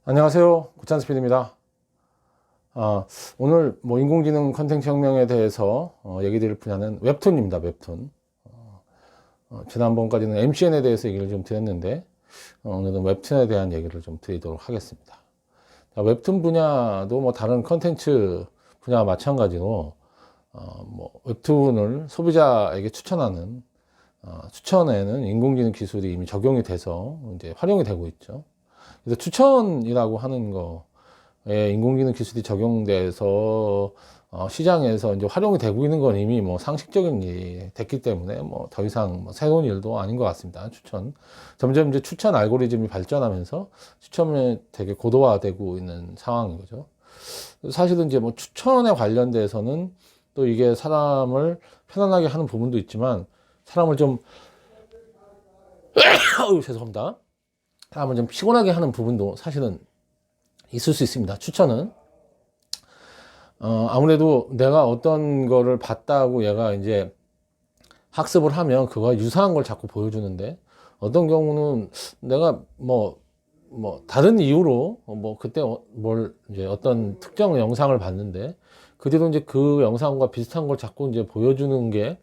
안녕하세요. 고찬스피드입니다. 오늘 인공지능 컨텐츠 혁명에 대해서 얘기 드릴 분야는 웹툰입니다. 웹툰. 지난번까지는 MCN에 대해서 얘기를 좀 드렸는데, 오늘은 웹툰에 대한 얘기를 좀 드리도록 하겠습니다. 웹툰 분야도 다른 컨텐츠 분야와 마찬가지로, 웹툰을 소비자에게 추천하는, 추천에는 인공지능 기술이 이미 적용이 돼서 이제 활용이 되고 있죠. 그래서 추천이라고 하는 거에 인공지능 기술이 적용돼서 시장에서 이제 활용이 되고 있는 건 이미 상식적인 일이 됐기 때문에 더 이상 새로운 일도 아닌 것 같습니다. 추천. 점점 이제 추천 알고리즘이 발전하면서 추천이 되게 고도화되고 있는 상황인 거죠. 사실은 이제 추천에 관련돼서는 또 이게 사람을 편안하게 하는 부분도 있지만 사람을 좀 죄송합니다. 사람을 좀 피곤하게 하는 부분도 사실은 있을 수 있습니다. 추천은 아무래도 내가 어떤 거를 봤다고 얘가 이제 학습을 하면 그거와 유사한 걸 자꾸 보여주는데, 어떤 경우는 내가 다른 이유로 그때 이제 어떤 특정 영상을 봤는데 그 뒤로 이제 그 영상과 비슷한 걸 자꾸 이제 보여주는 게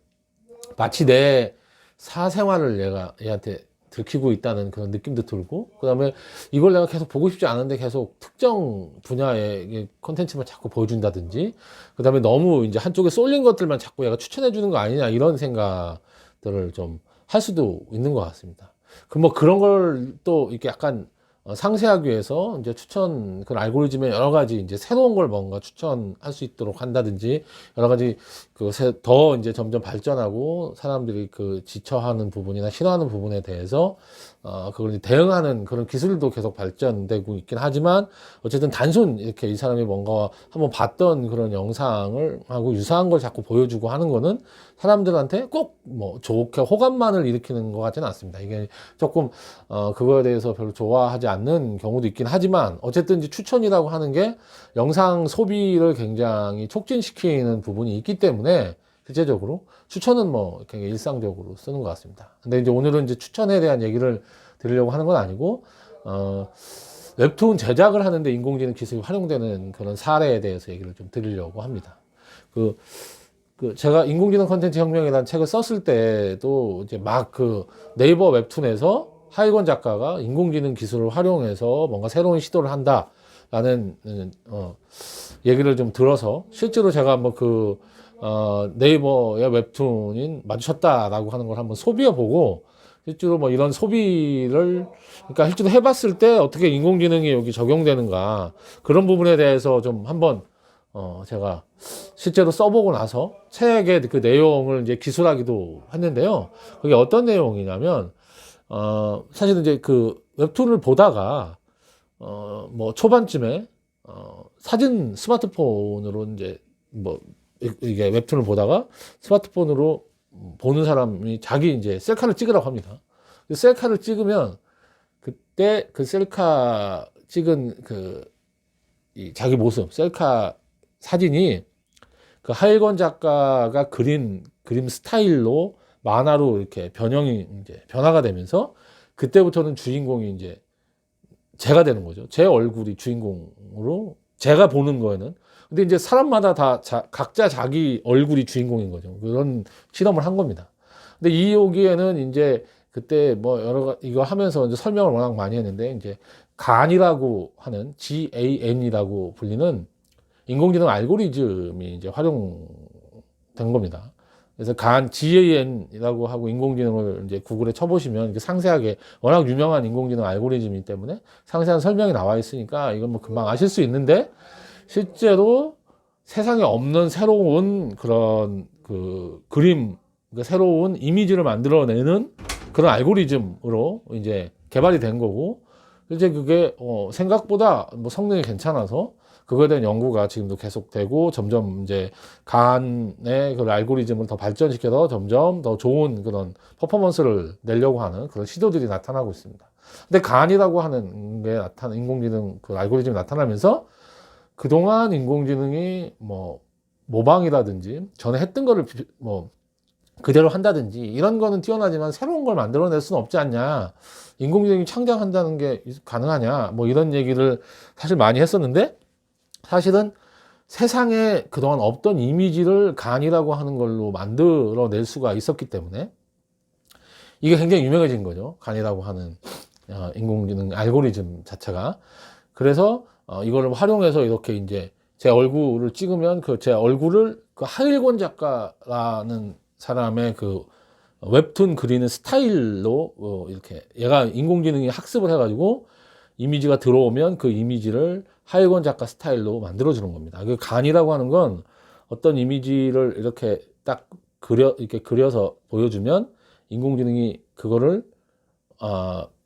마치 내 사생활을 얘한테 들키고 있다는 그런 느낌도 들고, 그 다음에 이걸 내가 계속 보고 싶지 않은데 계속 특정 분야의 콘텐츠만 자꾸 보여준다든지, 그 다음에 너무 이제 한쪽에 쏠린 것들만 자꾸 얘가 추천해 주는 거 아니냐, 이런 생각들을 좀 할 수도 있는 것 같습니다. 그런 걸 또 이렇게 약간 상세하기 위해서 이제 추천 그 알고리즘에 여러 가지 이제 새로운 걸 뭔가 추천할 수 있도록 한다든지, 여러 가지 더 이제 점점 발전하고 사람들이 지쳐하는 부분이나 싫어하는 부분에 대해서 그걸 이제 대응하는 그런 기술도 계속 발전되고 있긴 하지만, 어쨌든 단순 이렇게 이 사람이 뭔가 한번 봤던 그런 영상을 하고 유사한 걸 자꾸 보여주고 하는 거는 사람들한테 꼭 좋게 호감만을 일으키는 것 같지는 않습니다. 이게 조금 그거에 대해서 별로 좋아하지 않는 경우도 있긴 하지만, 어쨌든 이제 추천이라고 하는 게 영상 소비를 굉장히 촉진시키는 부분이 있기 때문에 실제적으로 추천은 굉장히 일상적으로 쓰는 것 같습니다. 근데 이제 오늘은 이제 추천에 대한 얘기를 드리려고 하는 건 아니고, 웹툰 제작을 하는데 인공지능 기술이 활용되는 그런 사례에 대해서 얘기를 좀 드리려고 합니다. 제가 인공지능 컨텐츠 혁명이라는 책을 썼을 때도 이제 네이버 웹툰에서 하이건 작가가 인공지능 기술을 활용해서 뭔가 새로운 시도를 한다라는 얘기를 좀 들어서, 실제로 제가 한번 네이버의 웹툰인 마주쳤다라고 하는 걸 한번 소비해보고, 실제로 이런 소비를 그러니까 실제로 해봤을 때 어떻게 인공지능이 여기 적용되는가, 그런 부분에 대해서 좀 한번 제가 실제로 써보고 나서 책의 그 내용을 이제 기술하기도 했는데요. 그게 어떤 내용이냐면, 사실은 이제 웹툰을 보다가, 초반쯤에, 사진 스마트폰으로 이제, 이게 웹툰을 보다가 스마트폰으로 보는 사람이 자기 이제 셀카를 찍으라고 합니다. 셀카를 찍으면 그때 그 셀카 찍은 이 자기 모습, 셀카 사진이 하일권 작가가 그린 그림 스타일로 만화로 이렇게 변화가 되면서, 그때부터는 주인공이 이제 제가 되는 거죠. 제 얼굴이 주인공으로 제가 보는 거에는. 근데 이제 사람마다 다 각자 자기 얼굴이 주인공인 거죠. 그런 실험을 한 겁니다. 근데 여기에는 이제 그때 이거 하면서 이제 설명을 워낙 많이 했는데, 이제 간이라고 하는 GAN이라고 불리는 인공지능 알고리즘이 이제 활용된 겁니다. 그래서 GAN이라고 하고 인공지능을 이제 구글에 쳐보시면 이제 상세하게, 워낙 유명한 인공지능 알고리즘이기 때문에 상세한 설명이 나와 있으니까 이건 금방 아실 수 있는데, 실제로 세상에 없는 새로운 그런 그림, 새로운 이미지를 만들어내는 그런 알고리즘으로 이제 개발이 된 거고, 이제 그게 생각보다 성능이 괜찮아서 그거에 대한 연구가 지금도 계속되고, 점점 이제 간의 그 알고리즘을 더 발전시켜서 점점 더 좋은 그런 퍼포먼스를 내려고 하는 그런 시도들이 나타나고 있습니다. 근데 간이라고 하는 게 인공지능 알고리즘이 나타나면서, 그동안 인공지능이 모방이라든지 전에 했던 거를 그대로 한다든지 이런 거는 뛰어나지만 새로운 걸 만들어낼 수는 없지 않냐. 인공지능이 창작한다는 게 가능하냐. 뭐 이런 얘기를 사실 많이 했었는데 사실은 세상에 그동안 없던 이미지를 간이라고 하는 걸로 만들어낼 수가 있었기 때문에 이게 굉장히 유명해진 거죠. 간이라고 하는 인공지능 알고리즘 자체가. 그래서 이걸 활용해서 이렇게 이제 제 얼굴을 찍으면 그 제 얼굴을 그 하일권 작가라는 사람의 그 웹툰 그리는 스타일로 이렇게 얘가 인공지능이 학습을 해가지고 이미지가 들어오면 그 이미지를 하일권 작가 스타일로 만들어주는 겁니다. 그 간이라고 하는 건 어떤 이미지를 이렇게 딱 이렇게 그려서 보여주면 인공지능이 그거를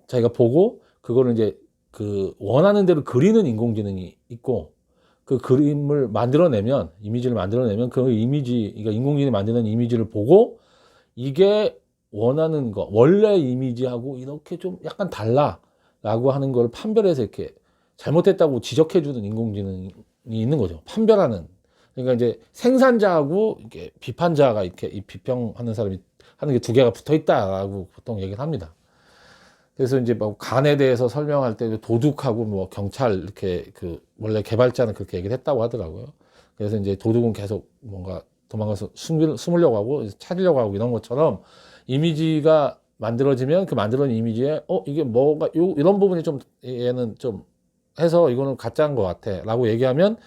자기가 보고 그거를 이제 그 원하는 대로 그리는 인공지능이 있고 그 그림을 만들어내면 이미지를 만들어내면 그 이미지 그러니까 인공지능이 만드는 이미지를 보고 이게 원하는 거 원래 이미지하고 이렇게 좀 약간 달라라고 하는 걸 판별해서 이렇게 잘못했다고 지적해주는 인공지능이 있는 거죠. 판별하는. 그러니까 이제 생산자하고 이렇게 비판자가 이렇게 이 비평하는 사람이 하는 게 두 개가 붙어 있다라고 보통 얘기를 합니다. 그래서 이제 뭐 간에 대해서 설명할 때 도둑하고 뭐 경찰 이렇게 그 원래 개발자는 그렇게 얘기를 했다고 하더라고요. 그래서 이제 도둑은 계속 뭔가 도망가서 숨으려고 하고 찾으려고 하고 이런 것처럼 이미지가 만들어지면 그 만들어진 이미지에 이게 뭐가 이런 부분이 좀 얘는 좀 해서 이거는 가짜인 것 같아 라고 얘기하면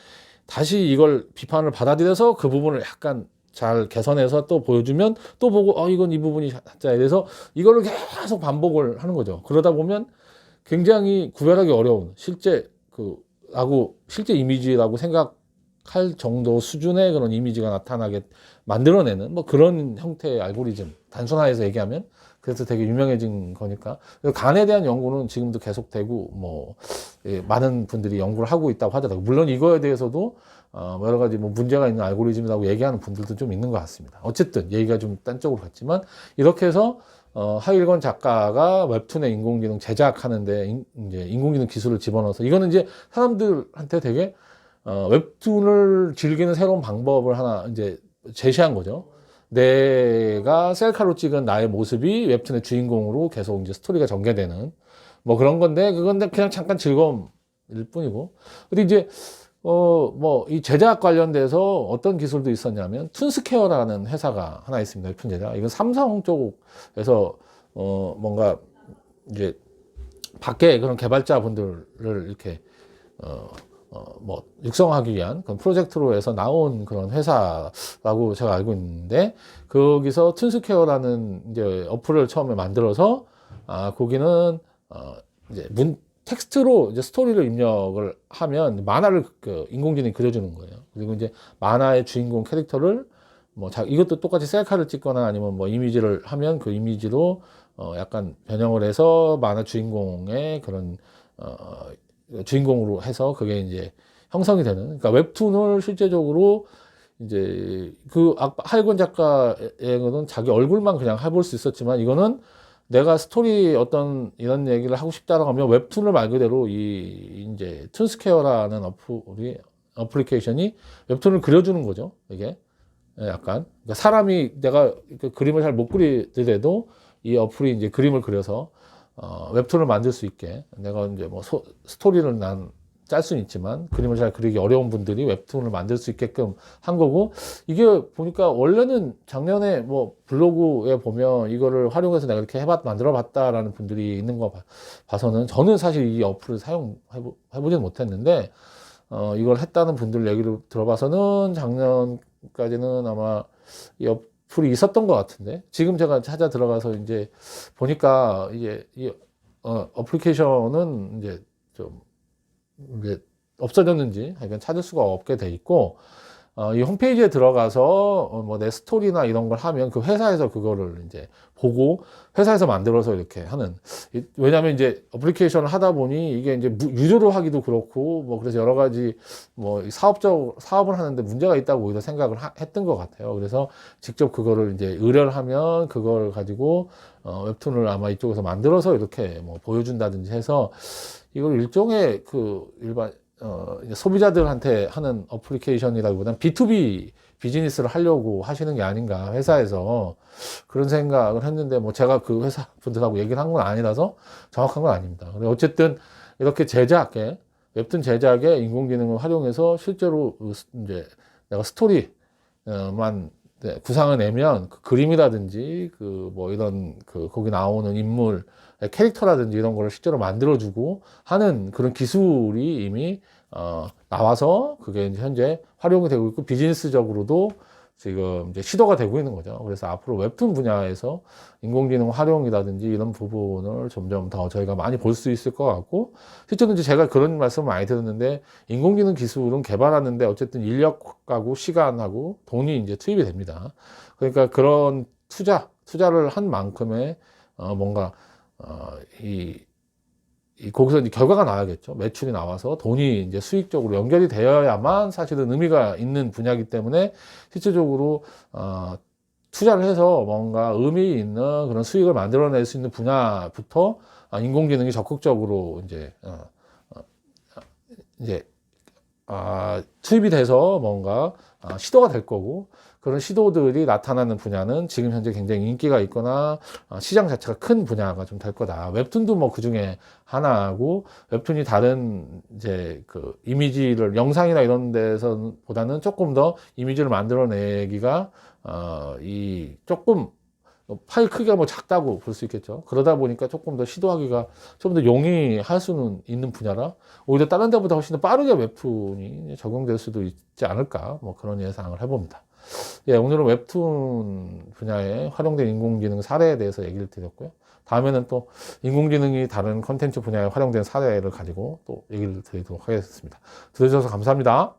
다시 이걸 비판을 받아들여서 그 부분을 약간 잘 개선해서 또 보여주면 또 보고 이건 이 부분이 가짜야. 그래서 이거를 계속 반복을 하는 거죠. 그러다 보면 굉장히 구별하기 어려운 실제 실제 이미지라고 생각할 정도 수준의 그런 이미지가 나타나게 만들어내는 뭐 그런 형태의 알고리즘, 단순화해서 얘기하면. 그래서 되게 유명해진 거니까. 간에 대한 연구는 지금도 계속되고 뭐 많은 분들이 연구를 하고 있다고 하더라고요. 물론 이거에 대해서도 여러 가지 뭐 문제가 있는 알고리즘이라고 얘기하는 분들도 좀 있는 것 같습니다. 어쨌든 얘기가 좀 딴 쪽으로 갔지만 이렇게 해서 하일권 작가가 웹툰의 인공지능 제작하는데 이제 인공지능 기술을 집어넣어서 이거는 이제 사람들한테 되게 웹툰을 즐기는 새로운 방법을 하나 이제 제시한 거죠. 내가 셀카로 찍은 나의 모습이 웹툰의 주인공으로 계속 이제 스토리가 전개되는 뭐 그런 건데 그건 그냥 잠깐 즐거움일 뿐이고. 근데 이제 뭐 이 제작 관련돼서 어떤 기술도 있었냐면 툰스케어라는 회사가 하나 있습니다. 웹툰 제작. 이건 삼성 쪽에서 뭔가 이제 밖에 그런 개발자분들을 이렇게 뭐 육성하기 위한 그런 프로젝트로 해서 나온 그런 회사라고 제가 알고 있는데 거기서 툰스케어라는 이제 어플을 처음에 만들어서 거기는 이제 텍스트로 이제 스토리를 입력을 하면 만화를 인공지능이 그려주는 거예요. 그리고 이제 만화의 주인공 캐릭터를 뭐 이것도 똑같이 셀카를 찍거나 아니면 뭐 이미지를 하면 그 이미지로 약간 변형을 해서 만화 주인공의 그런 주인공으로 해서 그게 이제 형성이 되는. 그러니까 웹툰을 실제적으로 이제 하일권 작가의 거는 자기 얼굴만 그냥 해볼 수 있었지만 이거는 내가 스토리 어떤 이런 얘기를 하고 싶다라고 하면 웹툰을 말 그대로 이제 툰스케어라는 어플리케이션이 웹툰을 그려주는 거죠. 이게 약간 그러니까 사람이 내가 그 그림을 잘 못 그리더라도 이 어플이 이제 그림을 그려서 웹툰을 만들 수 있게 내가 이제 뭐 스토리를 난 짤 수는 있지만 그림을 잘 그리기 어려운 분들이 웹툰을 만들 수 있게끔 한 거고 이게 보니까 원래는 작년에 뭐 블로그에 보면 이거를 활용해서 내가 이렇게 만들어 봤다라는 분들이 있는 거 봐서는 저는 사실 이 어플을 사용해보지는 못했는데 이걸 했다는 분들 얘기를 들어봐서는 작년까지는 아마 이 어플이 있었던 것 같은데 지금 제가 찾아 들어가서 이제 보니까 이제 이 어플리케이션은 이제 좀 이제 없어졌는지 하여간 찾을 수가 없게 돼 있고 이 홈페이지에 들어가서 뭐 내 스토리나 이런 걸 하면 그 회사에서 그거를 이제 보고 회사에서 만들어서 이렇게 하는. 왜냐하면 이제 어플리케이션을 하다 보니 이게 이제 유료로 하기도 그렇고 뭐 그래서 여러 가지 뭐 사업을 하는데 문제가 있다고 오히려 생각을 했던 것 같아요. 그래서 직접 그거를 이제 의뢰를 하면 그걸 가지고 웹툰을 아마 이쪽에서 만들어서 이렇게 뭐 보여준다든지 해서 이걸 일종의 이제 소비자들한테 하는 어플리케이션이라기보다는 B2B 비즈니스를 하려고 하시는 게 아닌가, 회사에서. 그런 생각을 했는데, 뭐 제가 그 회사 분들하고 얘기를 한 건 아니라서 정확한 건 아닙니다. 근데 어쨌든 이렇게 제작에, 웹툰 제작에 인공지능을 활용해서 실제로 이제 내가 스토리만 구상을 내면 그 그림이라든지 그 뭐 이런 그 거기 나오는 인물 캐릭터라든지 이런 거를 실제로 만들어주고 하는 그런 기술이 이미 나와서 그게 이제 현재 활용이 되고 있고 비즈니스적으로도 지금 이제 시도가 되고 있는 거죠. 그래서 앞으로 웹툰 분야에서 인공지능 활용이라든지 이런 부분을 점점 더 저희가 많이 볼 수 있을 것 같고, 실제로 이제 제가 그런 말씀을 많이 들었는데, 인공지능 기술은 개발하는데 어쨌든 인력하고 시간하고 돈이 이제 투입이 됩니다. 그러니까 그런 투자를 한 만큼의 뭔가 거기서 이제 결과가 나와야겠죠. 매출이 나와서 돈이 이제 수익적으로 연결이 되어야만 사실은 의미가 있는 분야이기 때문에 실질적으로 투자를 해서 뭔가 의미 있는 그런 수익을 만들어낼 수 있는 분야부터 인공지능이 적극적으로 이제 투입이 돼서 뭔가 시도가 될 거고, 그런 시도들이 나타나는 분야는 지금 현재 굉장히 인기가 있거나 시장 자체가 큰 분야가 좀 될 거다. 웹툰도 뭐 그 중에 하나고, 웹툰이 다른 이제 그 이미지를 영상이나 이런 데서보다는 조금 더 이미지를 만들어내기가 조금 파일 크기가 뭐 작다고 볼 수 있겠죠. 그러다 보니까 조금 더 시도하기가 좀 더 용이할 수는 있는 분야라 오히려 다른 데보다 훨씬 더 빠르게 웹툰이 적용될 수도 있지 않을까, 뭐 그런 예상을 해봅니다. 예, 오늘은 웹툰 분야에 활용된 인공지능 사례에 대해서 얘기를 드렸고요. 다음에는 또 인공지능이 다른 컨텐츠 분야에 활용된 사례를 가지고 또 얘기를 드리도록 하겠습니다. 들어주셔서 감사합니다.